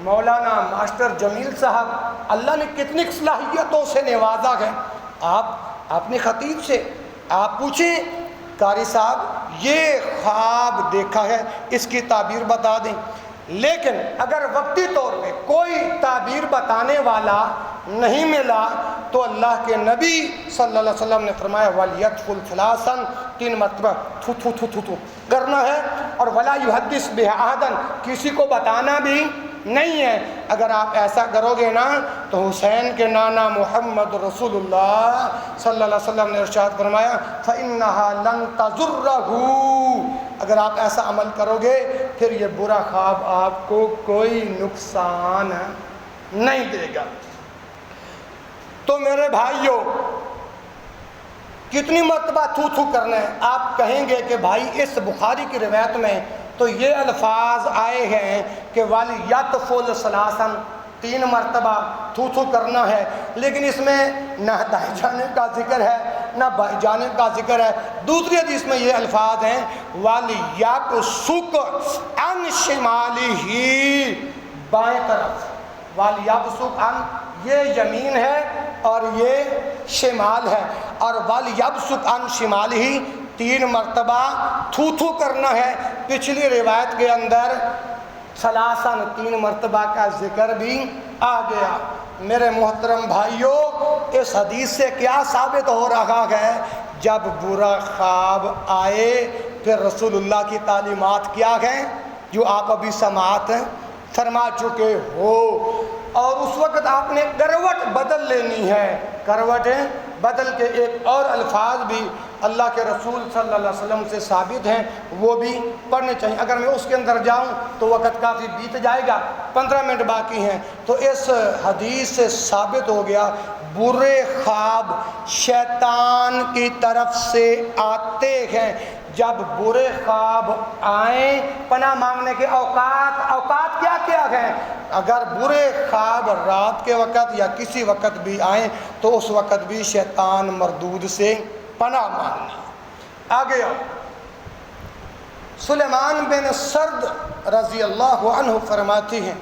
مولانا ماسٹر جمیل صاحب، اللہ نے کتنی صلاحیتوں سے نوازا ہے۔ آپ اپنے خطیب سے آپ پوچھیں قاری صاحب یہ خواب دیکھا ہے اس کی تعبیر بتا دیں۔ لیکن اگر وقتی طور پہ کوئی تعبیر بتانے والا نہیں ملا تو اللہ کے نبی صلی اللہ علیہ وسلم نے فرمایا وَلْيَدْخُلْ ثَلَاثًا 3 مرتبہ تھو تھو تھو تھو تھو کرنا ہے، اور وَلَا يُحَدِّثْ بِهَا أَحَدًا کسی کو بتانا بھی نہیں ہے۔ اگر آپ ایسا کرو گے نا تو حسین کے نانا محمد رسول اللہ صلی اللہ علیہ وسلم نے ارشاد فرمایا فَإِنَّهَا لَن تَضُرَّهُ، اگر آپ ایسا عمل کرو گے پھر یہ برا خواب آپ کو کوئی نقصان نہیں دے گا۔ تو میرے بھائیوں کتنی مرتبہ تھو تھو کرنا ہے؟ آپ کہیں گے کہ بھائی اس بخاری کی روایت میں تو یہ الفاظ آئے ہیں کہ وَلْيَدْخُلْ ثَلَاثًا 3 مرتبہ تھو تھو کرنا ہے، لیکن اس میں نہ دائیں جانب کا ذکر ہے نہ بائیں جانب کا ذکر ہے۔ دوسری حدیث میں یہ الفاظ ہیں وَلْيَبْصُقْ عَنْ شِمَالِهِ، بائیں طرف، وَلْيَبْصُقْ عَنْ یہ یمین ہے اور یہ شمال ہے، اور وَلْيَبْصُقْ عَنْ شِمَالِهِ 3 مرتبہ تھو تھو کرنا ہے۔ پچھلی روایت کے اندر ثلاثاً 3 مرتبہ کا ذکر بھی آ گیا۔ میرے محترم بھائیوں اس حدیث سے کیا ثابت ہو رہا ہے؟ جب برا خواب آئے پھر رسول اللہ کی تعلیمات کیا ہیں جو آپ ابھی سماعت فرما چکے ہو، اور اس وقت آپ نے کروٹ بدل لینی ہے۔ کروٹ بدل کے ایک اور الفاظ بھی اللہ کے رسول صلی اللہ علیہ وسلم سے ثابت ہیں، وہ بھی پڑھنے چاہیے۔ اگر میں اس کے اندر جاؤں تو وقت کافی بیت جائے گا، 15 منٹ باقی ہیں۔ تو اس حدیث سے ثابت ہو گیا برے خواب شیطان کی طرف سے آتے ہیں۔ جب برے خواب آئیں پناہ مانگنے کے اوقات کیا کیا ہیں؟ اگر برے خواب رات کے وقت یا کسی وقت بھی آئیں تو اس وقت بھی شیطان مردود سے پناہ مانگنی۔ آگے سلیمان بن سرد رضی اللہ عنہ فرماتی ہیں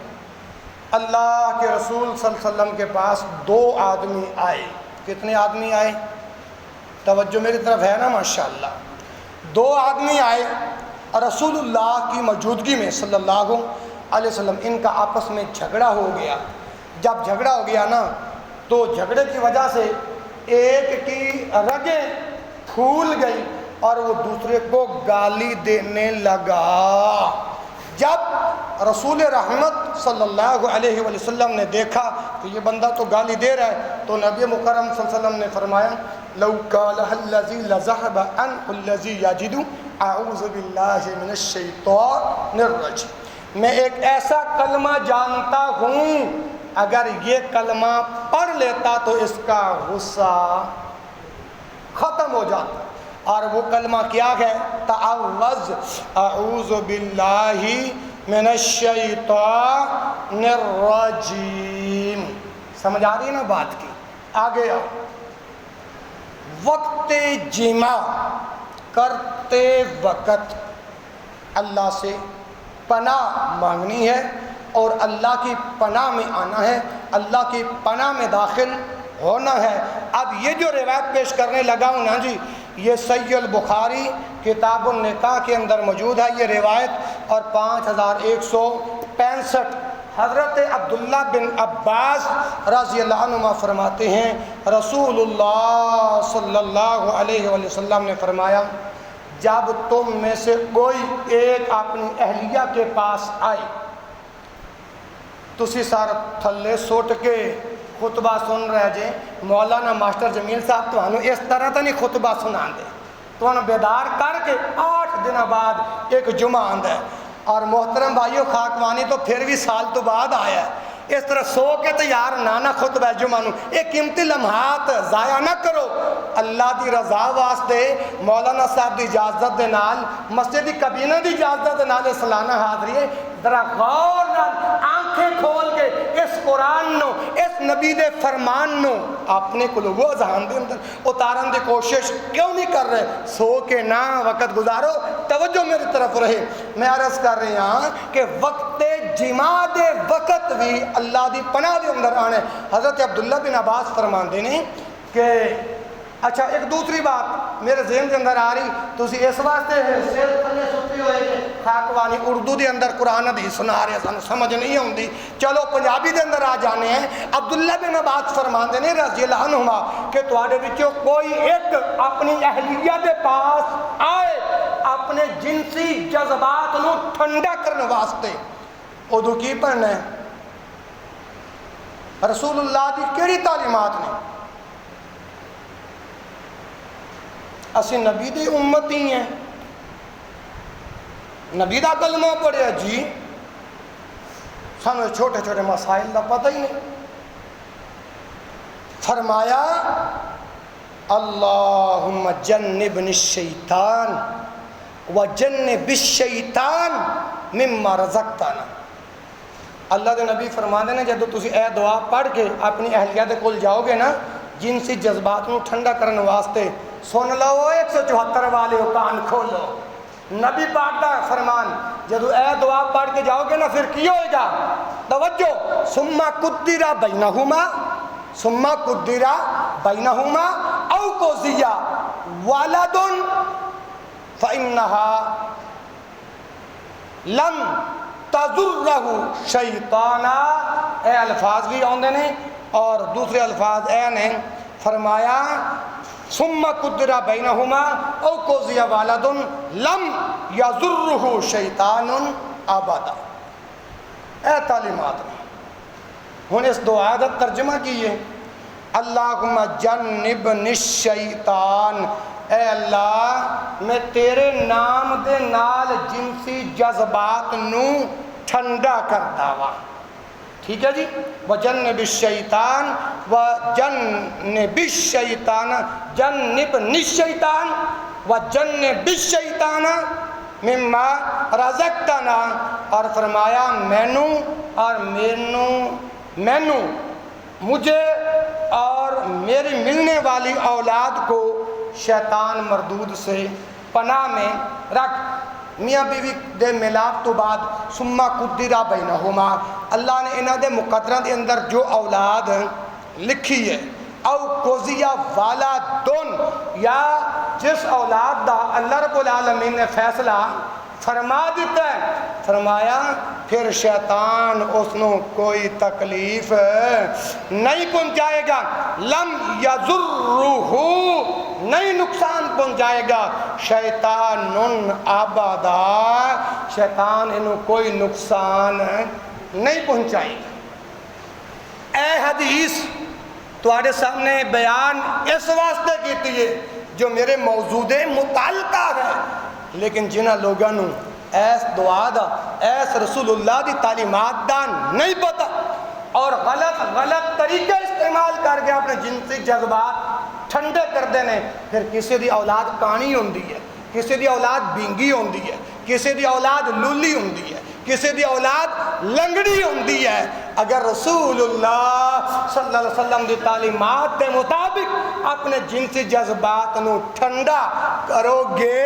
اللہ کے رسول صلی اللہ علیہ وسلم کے پاس 2 آدمی آئے۔ کتنے آدمی آئے؟ توجہ میری طرف ہے نا ماشاءاللہ۔ 2 آدمی آئے اور رسول اللہ کی موجودگی میں صلی اللہ علیہ وسلم ان کا آپس میں جھگڑا ہو گیا۔ جب جھگڑا ہو گیا نا تو جھگڑے کی وجہ سے ایک کی رگیں پھول گئی اور وہ دوسرے کو گالی دینے لگا۔ جب رسول رحمت صلی اللہ علیہ وسلم نے دیکھا کہ یہ بندہ تو گالی دے رہا ہے تو نبی مکرم صلی اللہ علیہ وسلم نے فرمایا لو قالها الذي لذهب عنه الذي يجد اعوذ باللہ من الشیطان الرجیم، میں ایک ایسا کلمہ جانتا ہوں اگر یہ کلمہ پڑھ لیتا تو اس کا غصہ ختم ہو جاتا، اور وہ کلمہ کیا ہے؟ تعوذ اعوذ باللہ من الشیطان الرجیم۔ سمجھ آ رہی ہے نا بات کی؟ آگے آؤ۔ وقت جمع کرتے وقت اللہ سے پناہ مانگنی ہے اور اللہ کی پناہ میں آنا ہے، اللہ کی پناہ میں داخل ہونا ہے۔ اب یہ جو روایت پیش کرنے لگا ہوں نا جی، یہ صحیح البخاری کتاب النکاح کے اندر موجود ہے یہ روایت، اور 5165 حضرت عبداللہ بن عباس رضی اللہ عنہما فرماتے ہیں رسول اللہ صلی اللہ علیہ وسلم نے فرمایا جب تم میں سے کوئی ایک اپنی اہلیہ کے پاس آئے تسی سار تھلے سوٹ کے خطبہ سن رہے جے مولانا ماسٹر جمیل صاحب تو ہنو اس طرح تا نہیں خطبہ سنان دے تو ہنو بیدار کر کے 8 دن بعد ایک جمعہ آندہ ہے، اور محترم بھائیو خاکوانی تو پھر بھی سال تو بعد آیا ہے، اس طرح سو کے تیار نانا خطبہ جمعہ نو ایک قیمتی لمحات ضائع نہ کرو، اللہ دی رضا واسطے مولانا صاحب دی اجازت دے نال مسجد دی کابینہ دی اجازت دے نال سالانہ حاضری ہے، ذرا غور نال آنکھیں کھول کے اس قرآن نو اس نبی دے فرمان نو اپنے کو لوگوں ذہن دے اندر اتارن دی کوشش کیوں نہیں کر رہے؟ سو کے نہ وقت گزارو، توجہ میری طرف رہے۔ میں عرض کر رہی ہوں کہ وقت جماع دے وقت بھی اللہ دی پناہ دے اندر آنے۔ حضرت عبداللہ بن عباس فرماندے نے کہ اچھا ایک دوسری بات میرے ذہن کے اندر آ رہی تسی اس واسطے سر تھلے ستے ہوئے خاکوانی اردو دے اندر قرآن حدیث سنا رہے سن سمجھ نہیں آتی چلو پنجابی دے اندر آ جانے ہیں عبداللہ بن عباس فرماندے نے رضی اللہ عنہما کہ تواڈے وچوں کوئی ایک اپنی اہلیہ دے پاس آئے اپنے جنسی جذبات نو ٹھنڈا کرنے واسطے ادو کی پڑھنا ہے رسول اللہ دی کیڑی تعلیمات نے اسی نبی دی امتی ہیں نبی دا کلمہ پڑھیا جی سانو چھوٹے چھوٹے مسائل دا پتہ ہی نہیں فرمایا اللہم جنبنی الشیطان وجنب الشیطان مما رزقتنا اللہ دے نبی فرماندے نے جدو تسی اے دعا پڑھ کے اپنی اہلیہ دے کول جاؤ گے نا جنسی جذبات نو ٹھنڈا کرنے واسطے سن لو 174 والے کان کھولو نبی پاک دا فرمان جدو اے دعا پڑھ کے جاؤ گے نا پھر کی ہوئے گا توجہ ثم قدر بینہما او قضی ولد فإنها لن تضرہ شیطانا اے الفاظ بھی آندے نے اور دوسرے الفاظ اے نے فرمایا ثم قدر بینہما او قضی ولد لم یضرہ شیطان ابدا اے تعلیمات ہن اس دعا کا ترجمہ کیے اللہم جنبنی الشیطان اے اللہ میں تیرے نام دے نال جنسی جذبات نو ٹھنڈا کرتا وا ٹھیک ہے جی وجنب الشیطان وجنب الشیطان جنبنی الشیطان وجنب الشیطان مما رزقتنا اور فرمایا مینوں اور مینوں مجھے اور میری ملنے والی اولاد کو شیطان مردود سے پناہ میں رکھ میاں بیوی دے ملاپ تو بعد ثم قدر بینہما اللہ نے انہاں دے مقدرہ دے اندر جو اولاد لکھی ہے او قضی والدن یا جس اولاد دا اللہ رب العالمین نے فیصلہ فرما دیتا ہے فرمایا پھر شیطان اس نو کوئی تکلیف نہیں پہنچائے گا لم یضرہ نہیں نقصان پہنچائے گا شیطان ابدا شیطان انہوں کوئی نقصان نہیں پہنچائے گا اے حدیث تمہارے سامنے بیان اس واسطے کیتی ہے جو میرے موضوع متعلقہ ہے لیکن جنہ لوگوں نے ایس دعا دا ایس رسول اللہ دی تعلیمات دا نہیں پتا اور غلط طریقے استعمال کر کے اپنے جنسی جذبات ٹھنڈے کر دینے پھر کسی دی اولاد کانی ہوندی ہے کسی دی اولاد بینگی ہوندی ہے کسی دی اولاد لولی ہوندی ہے کسی دی اولاد لنگڑی ہوندی ہے اگر رسول اللہ صلی اللہ علیہ وسلم دی تعلیمات کے مطابق اپنے جنسی جذبات نو ٹھنڈا کرو گے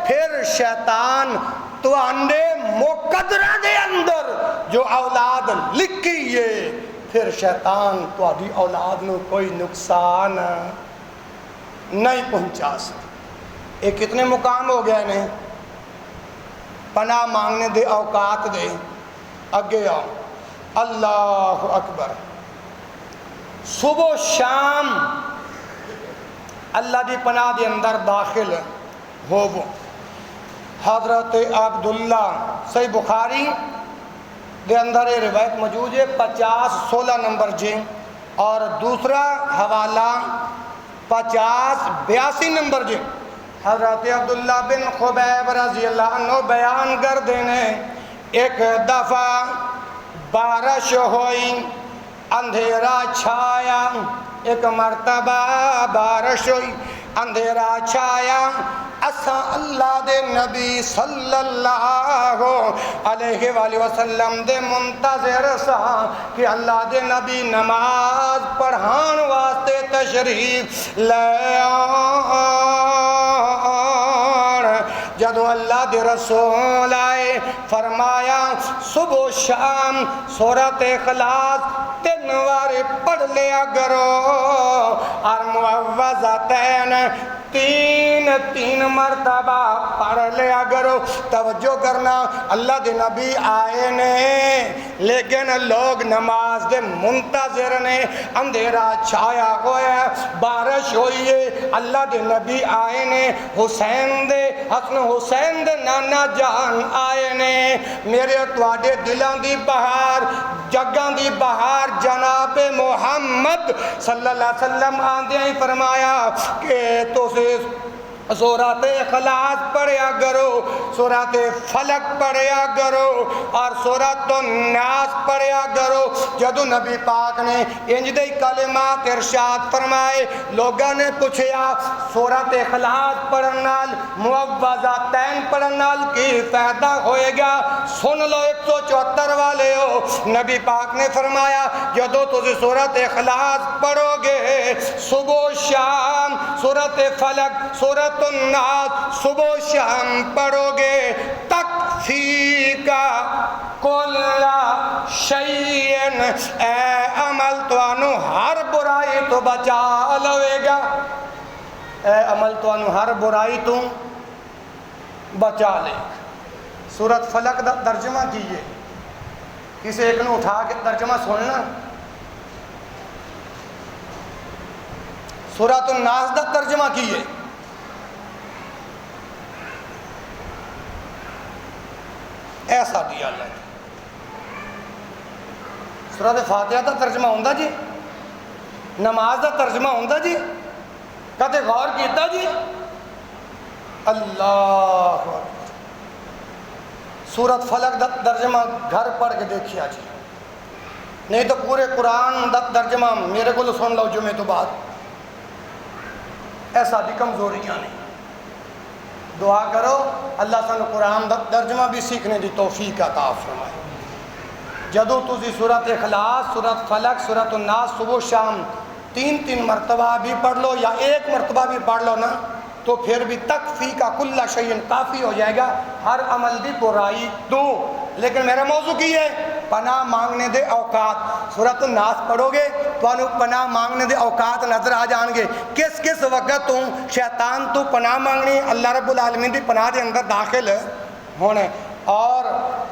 پھر شیطان تو انڈے مقدرہ دے اندر جو اولاد لکھی ہے پھر شیطان تو ادھی اولاد نو کوئی نقصان نہیں پہنچا سکتا یہ کتنے مقام ہو گئے نے پناہ مانگنے دے اوقات دے اگے آؤ اللہ اکبر صبح شام اللہ دی پناہ دے اندر داخل ہو وہ حضرت عبداللہ صحیح بخاری دے اندر یہ روایت موجود ہے 50-16 نمبر جے اور دوسرا حوالہ 50-82 نمبر جے حضرت عبداللہ بن خبیب رضی اللہ عنہ بیان کر دینے ایک دفعہ بارش ہوئی اندھیرا چھایا ایک مرتبہ بارش ہوئی اندھیرا چھایا اساں اللہ دے نبی صلی اللہ علیہ وآلہ وسلم دے منتظر سا کہ اللہ دے نبی نماز پڑھان واسطے تشریف لے جدو اللہ دے رسول آئے فرمایا صبح و شام سورۃ اخلاص 3 بار پڑھ لیا کرو اور معوذتین تین مرتبہ پڑھ لیا کرو. توجہ کرنا, اللہ دے نبی آئے نے لیکن لوگ نماز دے منتظر نے. اندھیرا چھایا ہوا ہے, بارش ہوئی ہے, اللہ دے نبی آئے نے, حسین دے حسن حسین دے نانا جان آئے نے. میرے تواڈے دلاں دی بہار, جگاں دی بہار جناب محمد صلی اللہ علیہ وسلم آندے ہی فرمایا کہ تسی سورۃ اخلاص پڑھیا کرو, سورۃ فلق پڑھیا کرو اور سورۃ الناس پڑھیا کرو. جدو نبی پاک نے انج دے کلمات ارشاد فرمائے, لوگاں نے پوچھیا سورۃ اخلاص پڑھن نال معوذتین پڑھن نال کی فائدہ ہوئے گا؟ سن لو 174 والے ہو. نبی پاک نے فرمایا جدو تسی سورۃ اخلاص پڑھو گے صبح و شام, سورۃ فلق سورۃ الناس صبح و شام پڑھو گے, تکفیکا کل شیئن, اے عمل توانو ہر برائی تو بچا لوے گا. اے عمل توانو ہر برائی تو بچا لے. سورۃ فلق دا ترجمہ کیجئے, کسی ایک نے اٹھا کے ترجمہ سننا. سورۃ الناس دا ترجمہ کیجئے. ایسا دیا اللہ نے. سورۃ فاتحہ دا ترجمہ ہوندہ جی, نماز دا ترجمہ ہوندہ جی, کدے غور کیتا جی؟ اللہ سورۃ فلق دا ترجمہ گھر پڑھ کے دیکھیا جی, نہیں تو پورے قرآن دا ترجمہ میرے کو سن لو جمعے تو بعد. ایسا دی کمزوریاں نہیں. دعا کرو اللہ سانو قرآن دا ترجمہ بھی سیکھنے دی توفیق عطا فرمائے. جدو تسی سورۃ اخلاص, سورۃ فلق, سورۃ الناس صبح و شام 3 مرتبہ بھی پڑھ لو یا 1 مرتبہ بھی پڑھ لو نا, تو پھر بھی تکفیکا کل شیء, کافی ہو جائے گا ہر عمل دی برائی تو. لیکن میرا موضوع کی ہے پناہ مانگنے دے اوقات. سورۃ الناس پڑھو گے تو پناہ مانگنے دے اوقات نظر آ جان گے. کس کس وقت تو شیطان تو پناہ مانگنی, اللہ رب العالمین دی پناہ دے اندر داخل ہونے. اور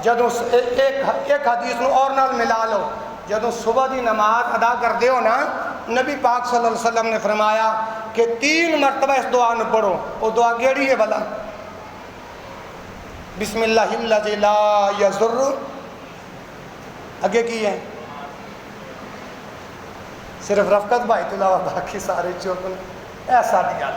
جدو ایک حدیث نو اور نال ملا لو, جدو صبح دی نماز ادا کر دیو نا, نبی پاک صلی اللہ علیہ وسلم نے فرمایا کہ 3 مرتبہ اس دعا نو پڑھو. وہ دعا کیڑی ہے بھلا؟ بسم اللہ الذی لا یضر, اگے کی ہے صرف رفقت بھائی تو علاوہ باقی سارے چوکن. ایسا دیا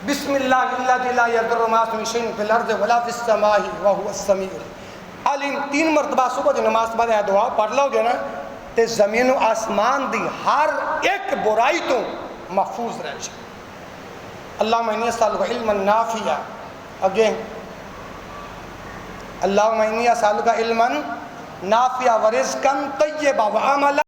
بسم اللہ الذی لا یضر مع اسمہ شیء فی الارض ولا فی السماء وهو السمیع العلیم. 3 مرتبہ صبح دی نماز بعد یہ دعا پڑھ لو گے نا, تے زمین و آسمان دی ہر ایک برائی تو محفوظ رہ جائے. اللہم انی اسألک علما نافعا, اگے اللہم انی اسألک علما نافعا ورزقا طیبا وعملا